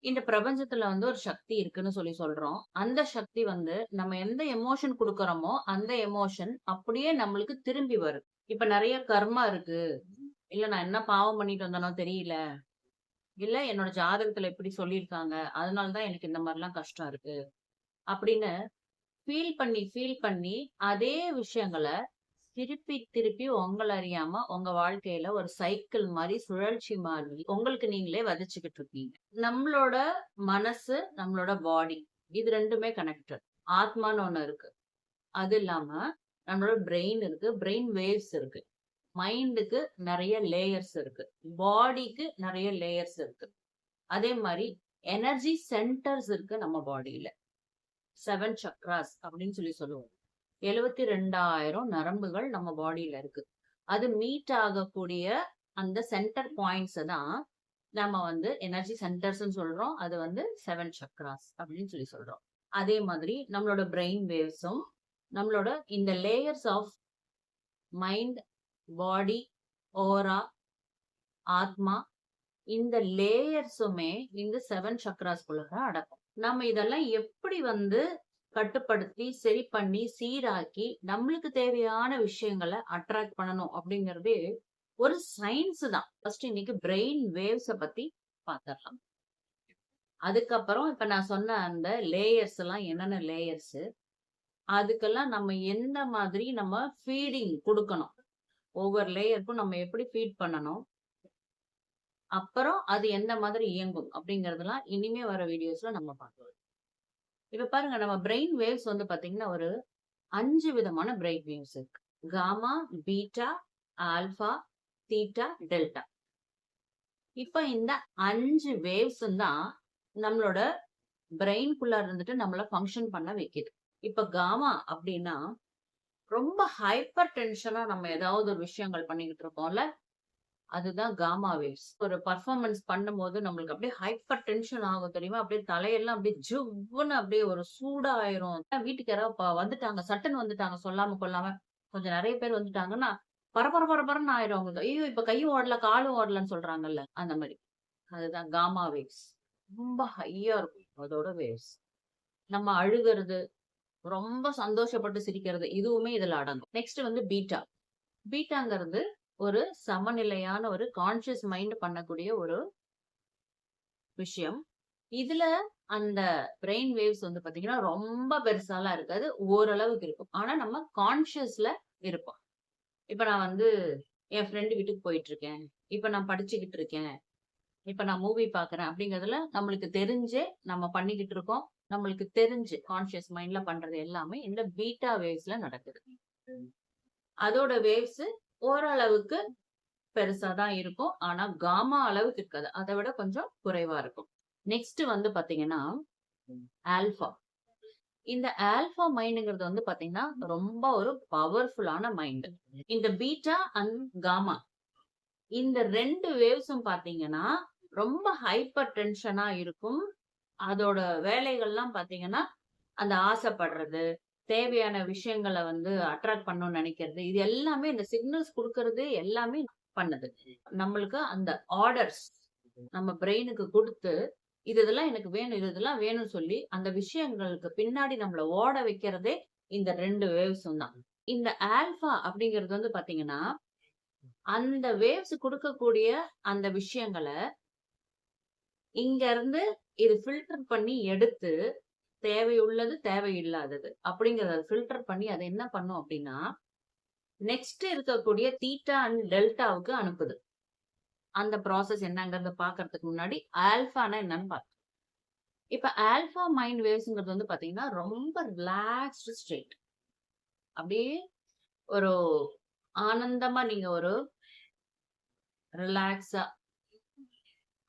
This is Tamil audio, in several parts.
இந்த பிரபஞ்சத்துல ஒரு சக்தி இருக்குன்னு சொல்றோம். அந்த சக்தி நம்ம எந்த எமோஷன் குடுக்குறோமோ, அந்த எமோஷன் அப்படியே நம்மளுக்கு திரும்பி வருது. இப்ப நெறைய கர்மா இருக்கு. இல்ல நான் என்ன பாவம் பண்ணிட்டு வந்தேனோ தெரியல. இல்ல என்னோட ஜாதகத்துல இப்படி சொல்லியிருக்காங்க. அதனால தான் எனக்கு இந்த மாரிலாம் கஷ்டம் இருக்கு. அப்படின்னு ஃபீல் பண்ணி அதே விஷயங்கள திருப்பி திருப்பி உங்கள அறியாம உங்க வாழ்க்கையில ஒரு சைக்கிள் மாரி, சுழற்சி மாரி உங்களுக்கு நீங்களே விதைச்சுக்கிட்டு இருக்கீங்க. நம்மளோட மனசு, நம்மளோட பாடி இது 2மே கனெக்டட். ஆத்மான்னு ஒண்ணு இருக்கு. அது இல்லாம நம்மளோட பிரெயின் இருக்கு. பிரெயின் வேவ்ஸ் இருக்கு. மைண்டுக்கு நெறைய லேயர்ஸ் இருக்கு. பாடிக்கு நெறைய லேயர்ஸ் இருக்கு. அதே மாரி எனர்ஜி சென்டர்ஸ் இருக்கு நம்ம பாடியில. 7 சக்ராஸ் அப்படின்னு சொல்லுவோம். 72,000 நரம்புகள் நம்ம பாடியில இருக்கு. அது மீட் ஆகக்கூடிய அந்த சென்டர் பாயிண்ட்ஸ் தான் நம்ம எனர்ஜி சென்டர்ஸ்ன்னு சொல்றோம். அது 7 சக்ராஸ் அப்படின்னு சொல்றோம். அதே மாதிரி நம்மளோட பிரெயின் வேவ்ஸும் நம்மளோட இந்த லேயர்ஸ் ஆஃப் மைண்ட், பாடி, ஓரா, ஆத்மா இந்த லேயர்ஸுமே இந்த 7 சக்ராஸ்குள்ள தான் அடக்கும். நம்ம இதெல்லாம் எப்படி கட்டுப்படுத்தி, சரி பண்ணி, சீராக்கி, நம்மளுக்கு தேவையான விஷயங்கள அட்ராக்ட் பண்ணணும் அப்படிங்கிறதே ஒரு சயின்ஸ் தான். ஃபர்ஸ்ட் இன்னைக்கு பிரெயின் வேவ்ஸ பத்தி பாத்துரலாம். அதுக்கப்புறம் இப்ப நான் சொன்ன அந்த லேயர்ஸ் எல்லாம் என்னென்ன லேயர்ஸ், அதுக்கெல்லாம் நம்ம எந்த மாதிரி நம்ம ஃபீடிங் குடுக்கணும். ஒவ்வொரு லேயருக்கும் நம்ம எப்படி ஃபீட் பண்ணணும். அப்புறம் அது எந்த மாதிரி இயங்கும் அப்படிங்கறதெல்லாம் இனிமே வர வீடியோஸ்ல நம்ம பார்க்கலாம். இப்ப பாருங்க நம்ம பிரெயின் வேவ்ஸ் பாத்தீங்கன்னா ஒரு 5 விதமான பிரெயின் வேவ்ஸ் இருக்கு. Gamma, beta, alpha, theta, delta. இப்ப இந்த 5 வேவ்ஸும் தான் நம்மளோட பிரெயின்குள்ள நம்மள ஃபங்ஷன் பண்ண வைக்குது. இப்ப காமா அப்படின்னா, ரொம்ப ஹைப்பர் டென்ஷனா நம்ம ஏதாவது ஒரு விஷயங்கள் பண்ணிக்கிட்டு இருக்கோம்ல, அதுதான் காமா வேவ்ஸ். ஒரு பெர்ஃபார்மன்ஸ் பண்ணும்போது நம்மளுக்கு அப்படியே ஹைப்பர் டென்ஷன் ஆகும் தெரியுமா? அப்படியே தலையெல்லாம் அப்படியே ஜிவ்வுன்னு அப்படியே ஒரு சூடாயிரும். வீட்டுக்கு யாராவது வந்துட்டாங்க, சட்டுன்னு வந்துட்டாங்க சொல்லாம கொள்ளாம. கொஞ்சம் நெறைய பேர் வந்துட்டாங்கன்னா, பரபர பரபரன்னு ஆயிரும் அவங்களுக்கு. ஐயோ! இப்ப கையும் ஓடல, காலும் ஓடலன்னு சொல்றாங்கல்ல, அந்த மாரி. அதுதான் காமா வேவ்ஸ். ரொம்ப ஹையா இருக்கும் அதோட வேவ்ஸ். நம்ம அழுகுறது, ரொம்ப சந்தோஷப்பட்டு சிரிக்கிறது, இதுவுமே இதுல அடங்கும். Next beta. பீட்டாங்கிறது ஒரு சமநிலையான ஒரு கான்ஷியஸ் மைண்ட் பண்ணக்கூடிய ஒரு விஷயம். இதுல அந்த பிரெயின் வேவ்ஸ் பாத்தீங்கன்னா, ரொம்ப பெருசாலாம் இருக்காது. ஓரளவுக்கு இருக்கும். ஆனா நம்ம கான்ஷியஸ்ல இருப்போம். இப்ப நான் என் ஃப்ரெண்ட் வீட்டுக்கு போயிட்டுருக்கேன். இப்ப நான் படிச்சுக்கிட்டு இருக்கேன். இப்ப நான் மூவி பாக்குறேன் அப்படிங்கிறதுல நம்மளுக்கு தெரிஞ்சே நம்ம பண்ணிக்கிட்டு இருக்கோம். நம்மளுக்கு தெரிஞ்சு கான்ஷியஸ் மைண்ட்ல பண்றது எல்லாமே இந்த பீட்டா வேவ்ஸ்ல நடக்குது. அதோட வேவ்ஸ் ஓரளவுக்கு பெருசா தான் இருக்கும். ஆனா காமா அளவுக்கு இருக்காது. அத விட கொஞ்சம் குறைவா இருக்கும். நெக்ஸ்ட் பாத்தீங்கன்னா, ஆல்பா. இந்த ஆல்பா மைண்ட்ங்கிறது பாத்தீங்கன்னா, ரொம்ப ஒரு பவர்ஃபுல்லான மைண்ட். இந்த பீட்டா அண்ட் காமா இந்த 2 வேவ்ஸும் பாத்தீங்கன்னா, ரொம்ப ஹைப்பர் டென்ஷனா இருக்கும். அதோட வேலைகள்லாம் பாத்தீங்கன்னா, அந்த ஆசைப்படுறது, தேவையான விஷயங்கள அட்ராக்ட் பண்ணணும்னு நெனைக்கிறது, இது எல்லாமே இந்த சிக்னல்ஸ் குடுக்கறது எல்லாமே பண்ணுது. நம்மளுக்கு அந்த ஆர்டர்ஸ் நம்ம பிரெயினுக்கு குடுத்து, இதெல்லாம் எனக்கு வேணும், இதெல்லாம் வேணும்னு சொல்லி, அந்த விஷயங்களுக்கு பின்னாடி நம்மள ஓட வைக்கிறதே இந்த 2 வேவ்ஸும் தான். இந்த ஆல்பா அப்படிங்கிறது பாத்தீங்கன்னா, அந்த வேவ்ஸ் குடுக்கக்கூடிய அந்த விஷயங்கள, இங்க இருந்து இது ஃபில்டர் பண்ணி எடுத்து, தேவையுள்ளது, தேவையில்லாதது அப்படிங்கிறத ஃபில்டர் பண்ணி அத என்ன பண்ணும் அப்படின்னா, நெக்ஸ்ட் இருக்கக்கூடிய தீட்டா அண்ட் டெல்டாவுக்கு அனுப்புது. அந்த ப்ராசஸ் என்னங்கிறத பார்க்கறதுக்கு முன்னாடி, ஆல்ஃபான்னா என்னன்னு பார்க்கலாம். இப்ப ஆல்ஃபா மைண்ட் வேவ்ஸ்ங்கிறது பார்த்தீங்கன்னா, ரொம்ப ரிலாக்ஸ்டு ஸ்டேட். அப்படியே ஒரு ஆனந்தமா நீங்க ஒரு ரிலாக்ஸா,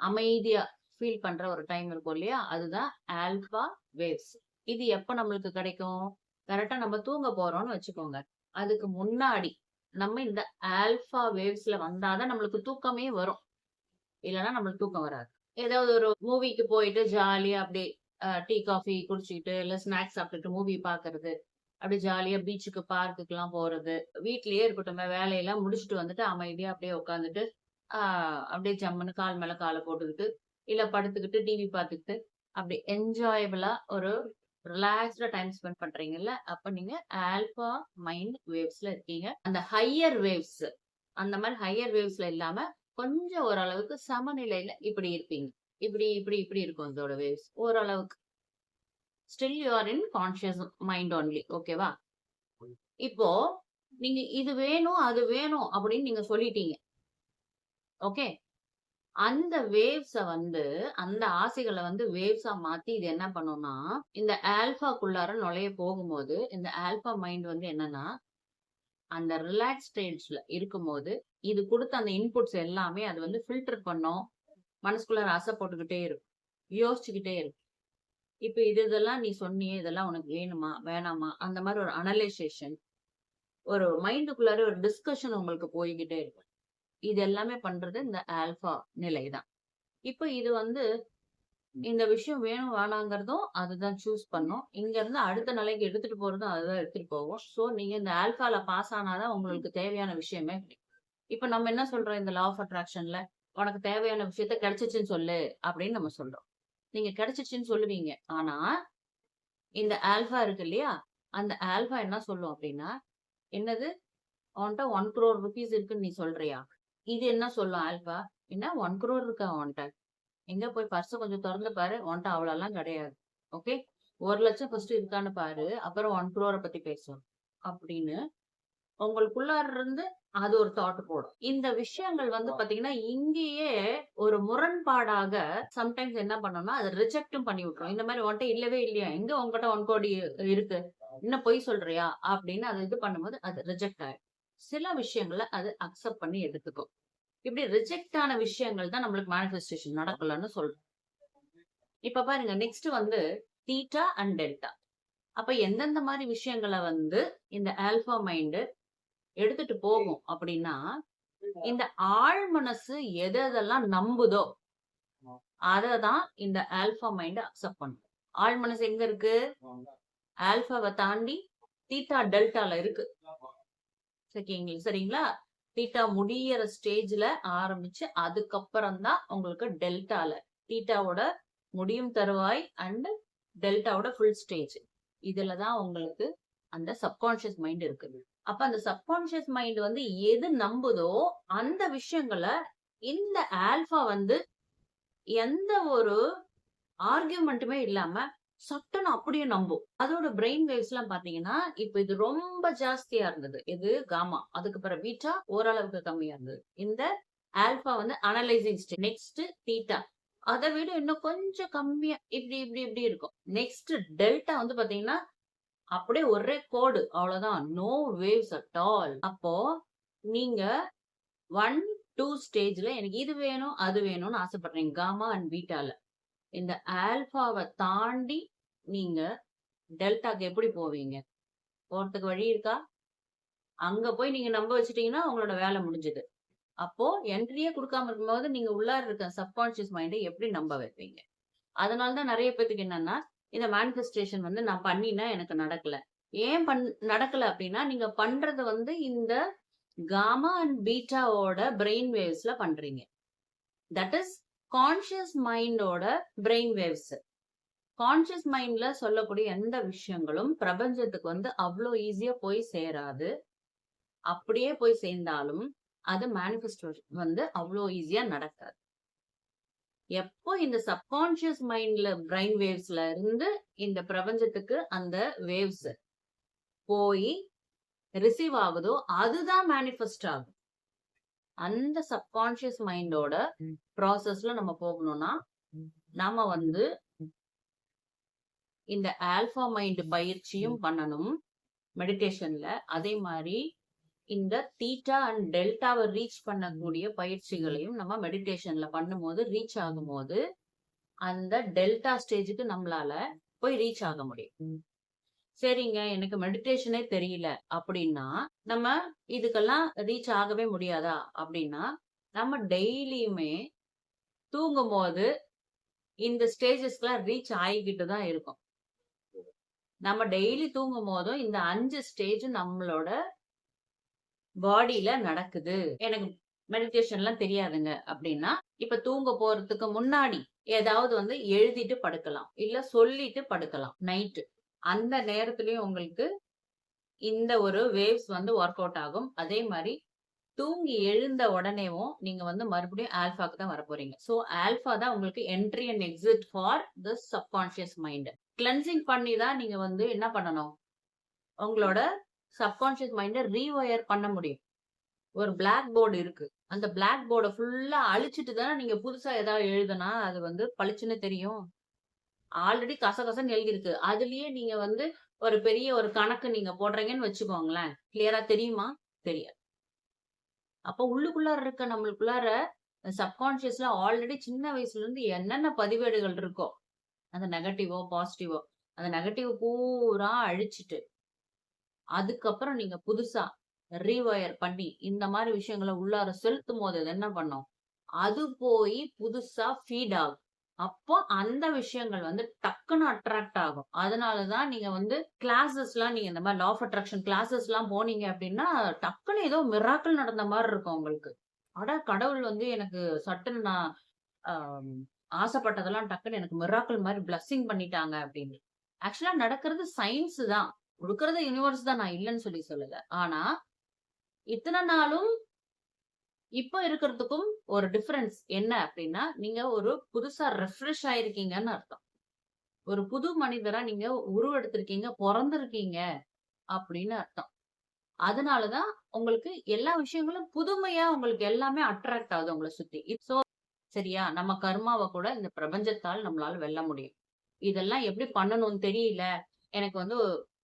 அமைதியா ஃபீல் பண்ற ஒரு டைம் இருக்கும் இல்லையா? அதுதான் ஆல்ஃபா வேவ்ஸ். இது எப்ப நம்மளுக்கு கிடைக்கும்? கரெக்ட்டா நம்ம தூங்க போறோம்னு வச்சுக்கோங்க. அதுக்கு முன்னாடி நம்ம இந்த ஆல்ஃபா வேவ்ஸ்ல வந்தா தான் நம்மளுக்கு தூக்கமே வரும். இல்லன்னா நம்மளுக்கு தூக்கம் வராது. ஏதாவது ஒரு மூவிக்கு போயிட்டு ஜாலியா அப்படியே டீ, காஃபி குடிச்சுக்கிட்டு, இல்ல ஸ்நாக்ஸ் சாப்பிட்டுட்டு மூவி பார்க்கறது. அப்படியே ஜாலியா பீச்சுக்கு, பார்க்குக்குலாம் போறது. வீட்லயே இருக்கட்டுமே, வேலையெல்லாம் முடிச்சுட்டு அமைதியா அப்படியே உட்காந்துட்டு, ஆ அப்படியே ஜம்முன்னு கால் மேல கால போட்டுக்கிட்டு, இல்ல படுத்துக்கிட்டு டிவி பார்த்துக்கிட்டு அப்படி என்ஜாயபிளா ஒரு ரிலாக்ஸ்டா டைம் ஸ்பெண்ட் பண்றீங்கல்ல, அப்ப நீங்க ஆல்பா மைண்ட் வேவ்ஸ்ல இருக்கீங்க. அந்த ஹையர் வேவ்ஸ் அந்த மாதிரி ஹையர் வேவ்ஸ்ல இல்லாம கொஞ்சம் ஓரளவுக்கு சமநிலையில இப்படி இருப்பீங்க. இப்படி இப்படி இப்படி இருக்கும் இதோட வேவ்ஸ் ஓரளவுக்கு. Still you are in conscious mind only. ஓகேவா? இப்போ நீங்க இது வேணும் அது வேணும் அப்படின்னு நீங்க சொல்லிட்டீங்க. ஓகே. அந்த வேவ்ஸ வந்து அந்த ஆசைகள வந்து வேவ்ஸா மாத்தி இது என்ன பண்ணும்னா, இந்த ஆல்ஃபாக்குள்ளார நுழைய போகும்போது, இந்த ஆல்ஃபா மைண்ட் வந்து என்னன்னா, அந்த ரிலாக்ஸ் ஸ்டேஜ்ல இருக்கும்போது, இது குடுத்த அந்த இன்புட்ஸ் எல்லாமே அது வந்து ஃபில்டர் பண்ணும். மனசுக்குள்ளார ஆசை போட்டுக்கிட்டே இருக்கும். யோசிச்சுக்கிட்டே இருக்கும். இப்ப இதெல்லாம் நீ சொன்னியே, இதெல்லாம் உனக்கு வேணுமா? வேணாமா? அந்த மாரி ஒரு அனலைசேஷன், ஒரு மைண்டுக்குள்ளார ஒரு டிஸ்கஷன் உங்களுக்கு போய்க்கிட்டே இருக்கும். இது எல்லாமே பண்றது இந்த ஆல்ஃபா நிலை தான். இப்ப இது வந்து இந்த விஷயம் வேணும் வேணாங்கிறதும் அதுதான் சூஸ் பண்ணும். இங்க இருந்து அடுத்த நிலைக்கு எடுத்துட்டு போறதும் அதுதான் எடுத்துட்டு போகும். சோ நீங்க இந்த ஆல்ஃபால பாஸ் ஆனாதான் உங்களுக்கு தேவையான விஷயமே கிடைக்கும். இப்ப நம்ம என்ன சொல்றோம் இந்த லா ஆஃப் அட்ராக்ஷன்ல, உனக்கு தேவையான விஷயத்த கிடைச்சிச்சுன்னு சொல்லு அப்படின்னு நம்ம சொல்றோம். நீங்க கிடைச்சிச்சுன்னு சொல்லுவீங்க. ஆனா இந்த ஆல்ஃபா இருக்கு இல்லையா? அந்த ஆல்ஃபா என்ன சொல்லும் அப்படின்னா, என்னது உன்ட்ட 1 crore ரூபீஸ் இருக்குன்னு நீ சொல்றியா? இது என்ன சொல்லும் ஆல்ஃபா? என்ன 1 crore இருக்கா உன்ட்ட? எங்க போய் பர்ஸ கொஞ்சம் தொறந்து பாரு. உன்ட்ட அவ்வளோலாம் கிடையாது. ஓகே. 1,00,000 ஃபர்ஸ்ட் இருக்கான்னு பாரு. அப்புறம் 1 crore பத்தி பேசுவோம். அப்படின்னு உங்களுக்குள்ளார இருந்து அது ஒரு தாட் போடும். இந்த விஷயங்கள் வந்து பாத்தீங்கன்னா, இங்கேயே ஒரு முரண்பாடாக சம்டைம்ஸ் என்ன பண்ணும்னா, அத ரிஜெக்ட்டும் பண்ணி விட்டுரும். இந்த மாரி உன்ட்ட இல்லவே இல்லையா? எங்க உன்கிட்ட 1 கோடி இருக்கு? என்ன பொய் சொல்றியா? அப்படின்னு அது இது பண்ணும்போது அது ரிஜெக்ட் ஆயிடும். சில விஷயங்கள அது அக்செப்ட் பண்ணி எடுத்துக்கும். இப்படி ரிஜெக்ட் ஆன விஷயங்கள் தான் நம்மளுக்கு மேனிஃபெஸ்டேஷன் நடக்கலன்னு சொல்றோம். இப்ப பாருங்க நெக்ஸ்ட் வந்து தீட்டா அண்ட் டெல்டா. அப்ப எந்தெந்த மாரி விஷயங்கள வந்து இந்த ஆல்பா மைண்ட் எடுத்துட்டு போகும் அப்படின்னா, இந்த ஆழ் மனசு எதெல்லாம் நம்புதோ, அததான் இந்த ஆல்பா மைண்ட் அக்செப்ட் பண்ணும். ஆழ் மனசு எங்க இருக்கு? ஆல்பாவ தாண்டி தீட்டா டெல்டால இருக்கு. சரிங்களா? தீட்டா முடியிற ஸ்டேஜ்ல ஆரம்பிச்சு அதுக்கப்புறம் தான் உங்களுக்கு டெல்டால தீட்டாவோட முடியும் தருவாய் அண்ட் டெல்டாவோட ஃபுல் ஸ்டேஜ். இதுல தான் உங்களுக்கு அந்த சப்கான்ஷியஸ் மைண்ட் இருக்குது. அப்ப அந்த சப்கான்ஷியஸ் மைண்ட் வந்து எது நம்புதோ அந்த விஷயங்கள இந்த ஆல்பா வந்து எந்த ஒரு ஆர்கியூமெண்ட்டுமே இல்லாம சட்டுன்னு அப்படியே நம்பும். அதோட பிரெயின் வேவ்ஸ் எல்லாம் பாத்தீங்கன்னா, இப்ப இது ரொம்ப ஜாஸ்தியா இருந்தது. இது காமா. அதுக்கு பிறகு பீட்டா ஓரளவுக்கு கம்மியா இருந்தது. இந்த ஆல்பா வந்து அனலைசிங் ஸ்டேஜ். Next theta. அத விட இன்னும் கொஞ்சம் கம்மியா இப்படி இப்படி இப்படி இருக்கும். நெக்ஸ்ட் டெல்டா வந்து பாத்தீங்கன்னா, அப்படியே ஒரே கோடு. அவ்வளவுதான். No waves at all. அப்போ நீங்க 1, 2 ஸ்டேஜ்ல எனக்கு இது வேணும், அது வேணும்னு ஆசைப்படுறீங்க. காமா அண்ட் பீட்டால. இந்த ஆல்பாவ தாண்டி நீங்க டெல்டாக்கு எப்படி போவீங்க? போறதுக்கு வழி இருக்கா? அங்க போய் நீங்க நம்ப வச்சுட்டீங்கன்னா, உங்களோட வேலை முடிஞ்சது. அப்போ என்ட்ரியே குடுக்காம இருக்கும்போது, நீங்க உள்ளார இருக்க சப்கான்ஷியஸ் மைண்ட எப்படி நம்ப வைப்பீங்க? அதனால தான் நெறைய பேத்துக்கு என்னன்னா, இந்த மேனிஃபெஸ்டேஷன் வந்து நான் பண்ணினேன் எனக்கு நடக்கல. ஏன் நடக்கல அப்டின்னா, நீங்க பண்றது வந்து இந்த காமா அண்ட் பீட்டாவோட பிரெயின் வேவ்ஸ்ல பண்றீங்க. தட் இஸ் கான்ஷியஸ் மைண்டோட பிரெயின் வேவ்ஸ். கான்ஷியஸ் மைண்ட்ல சொல்லக்கூடிய எந்த விஷயங்களும் பிரபஞ்சத்துக்கு வந்து அவ்ளோ ஈஸியா போய் சேராது. அப்படியே போய் சேர்ந்தாலும், அது மேனிஃபெஸ்டேஷன் வந்து அவ்ளோ ஈஸியா நடக்காது. எப்போ இந்த சப்கான்ஷியஸ் மைண்ட்ல பிரைன் வேவ்ஸ்ல இருந்து இந்த பிரபஞ்சத்துக்கு அந்த வேவ்ஸ் போய் ரிசீவ் ஆகுதோ, அதுதான் மேனிஃபெஸ்ட் ஆகும். அந்த சப்கான்ஷியஸ் மைண்டோட ப்ராசஸ்ல நம்ம போகணும்னா, நாம வந்து இந்த ஆல்பா மைண்ட் பயிற்சியும் பண்ணணும் மெடிடேஷன்ல. அதே மாரி இந்த தீட்டா அண்ட் டெல்டாவை ரீச் பண்ணக்கூடிய பயிற்சிகளையும் நம்ம மெடிடேஷன்ல பண்ணும்போது ரீச் ஆகும்போது அந்த டெல்டா ஸ்டேஜுக்கு நம்மளால போய் ரீச் ஆக முடியும். சரிங்க எனக்கு மெடிடேஷனே தெரியல அப்படின்னா நம்ம இதுக்கெல்லாம் ரீச் ஆகவே முடியாதா அப்படின்னா நம்ம டெய்லியுமே தூங்கும் போது இந்த ஸ்டேஜஸ்க்குலாம் ரீச் ஆகிக்கிட்டு தான் இருக்கும். நம்ம டெய்லி தூங்கும் போதும் இந்த 5 ஸ்டேஜ் நம்மளோட பாடியில நடக்குது. எனக்கு மெடிடேஷன்லாம் தெரியாதுங்க அப்படின்னா, இப்ப தூங்க போறதுக்கு முன்னாடி ஏதாவது வந்து எழுதிட்டு படுக்கலாம். இல்ல சொல்லிட்டு படுக்கலாம் நைட்டு. அந்த நேரத்திலயும் உங்களுக்கு இந்த ஒரு வேவ்ஸ் வந்து வொர்க் அவுட் ஆகும். அதே மாரி தூங்கி எழுந்த உடனேவும் நீங்க வந்து மறுபடியும் ஆல்ஃபாக்கு தான் வரப்போறீங்க. ஸோ ஆல்ஃபா தான் உங்களுக்கு entry and exit for the subconscious mind. Cleansing பண்ணி தான் நீங்க வந்து என்ன பண்ணணும்? உங்களோட சப்கான்ஷியஸ் மைண்ட ரீவயர் பண்ண முடியும். ஒரு பிளாக் போர்டு இருக்கு. அந்த பிளாக் போர்ட ஃபுல்லா அழிச்சுட்டு தானே நீங்க புதுசா ஏதாவது எழுதுனா, அது வந்து பளிச்சுன்னு தெரியும். ஆல்ரெடி கசகசன்னு எழுதியிருக்கு. அதுலயே நீங்க வந்து ஒரு பெரிய ஒரு கணக்கு நீங்க போடுறீங்கன்னு வச்சுக்கோங்களேன். கிளியரா தெரியுமா? தெரியாது. அப்போ உள்ளுக்குள்ளார இருக்க நம்மளுக்குள்ளார சப்கான்ஷியஸ்ல ஆல்ரெடி சின்ன வயசுல இருந்து என்னென்ன பதிவேடுகள் இருக்கோ, அந்த நெகட்டிவோ, பாசிட்டிவோ, அந்த நெகட்டிவ் பூரா அழிச்சுட்டு, அதுக்கப்புறம் நீங்க புதுசா ரீவயர் பண்ணி, இந்த மாரி விஷயங்கள உள்ளார செலுத்தும்போது அது என்ன பண்ணும்? அது போயி புதுசா ஃபீட் ஆகும். அப்போ அந்த விஷயங்கள் வந்து டக்குனு அட்ராக்ட் ஆகும். அதனால தான் நீங்க வந்து கிளாஸஸ்லாம் நீங்க இந்த மாரி லா ஆஃப் அட்ராக்ஷன் கிளாஸஸ்லாம் போனீங்க அப்டின்னா, டக்குனு ஏதோ மிராக்கிள் நடந்த மாரி இருக்கும் உங்களுக்கு. அட கடவுள் வந்து எனக்கு சட்டுன்னு நான் அ ஆசைப்பட்டதெல்லாம் டக்குனு எனக்கு மிராக்கிள் மாரி பிளெஸ்ஸிங் பண்ணிட்டாங்க அப்டின்னு. ஆக்சுவலா நடக்கிறது சயின்ஸ் தான். குடுக்குறது யுனிவர்ஸ் தான். நான் இல்லன்னு சொல்லல. ஆனா, இத்தன நாளும் இப்ப இருக்கிறதுக்கும் ஒரு டிஃபரன்ஸ் என்ன அப்டின்னா, நீங்க ஒரு புதுசா ரெஃப்ரெஷ் ஆயிருக்கீங்கன்னு அர்த்தம். ஒரு புது மனிதரா நீங்க உருவெடுத்திருக்கீங்க, பொறந்திருக்கீங்க அப்படின்னு அர்த்தம். அதனால தான் உங்களுக்கு எல்லா விஷயங்களும் புதுமையா உங்களுக்கு எல்லாமே அட்ராக்ட் ஆகுது உங்கள சுத்தி. சரியா? நம்ம கர்மாவ கூட இந்த பிரபஞ்சத்தால் நம்மளால வெல்ல முடியும். இதெல்லாம் எப்படி பண்ணணும்னு தெரியல. எனக்கு வந்து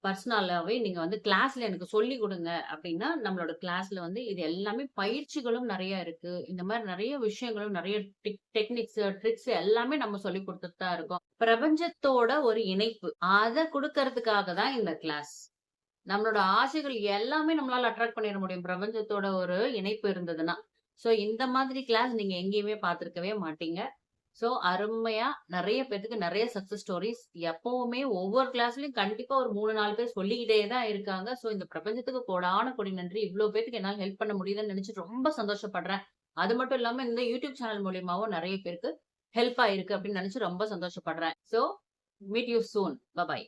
பர்சனலாவே நீங்க வந்து கிளாஸ்ல எனக்கு சொல்லிக் குடுங்க அப்டின்னா, நம்மளோட கிளாஸ்ல வந்து இது எல்லாமே பயிற்சிகளும் நெறைய இருக்கு. இந்த மாரி நெறைய விஷயங்களும் நெறைய டெக்னிக்ஸ், ட்ரிக்ஸ் எல்லாமே நம்ம சொல்லிக் குடுத்துட்டு தான் இருக்கோம். பிரபஞ்சத்தோட ஒரு இணைப்பு. அத குடுக்கறதுக்காக தான் இந்த கிளாஸ். நம்மளோட ஆசைகள் எல்லாமே நம்மளால அட்ராக்ட் பண்ணிற முடியும். பிரபஞ்சத்தோட ஒரு இணைப்பு இருந்ததுன்னா. ஸோ இந்த மாதிரி கிளாஸ் நீங்க எங்கேயுமே பார்த்திருக்கவே மாட்டீங்க. ஸோ அருமையா நெறைய பேத்துக்கு நெறைய சக்சஸ் ஸ்டோரீஸ் எப்பவுமே ஒவ்வொரு கிளாஸ்லயும் கண்டிப்பா ஒரு 3, 4 பேர் சொல்லிக்கிட்டே தான் இருக்காங்க. ஸோ இந்த பிரபஞ்சத்துக்கு கோடான கோடி நன்றி. இவ்ளோ பேத்துக்கு என்னால ஹெல்ப் பண்ண முடியுதுன்னு நெனச்சு ரொம்ப சந்தோஷப்படுறேன். அது மட்டும் இல்லாம இந்த யூடியூப் சேனல் மூலியமாவும் நெறைய பேருக்கு ஹெல்ப் ஆயிருக்கு அப்படின்னு நெனச்சு ரொம்ப சந்தோஷப்படுறேன். So meet you soon. Bye bye.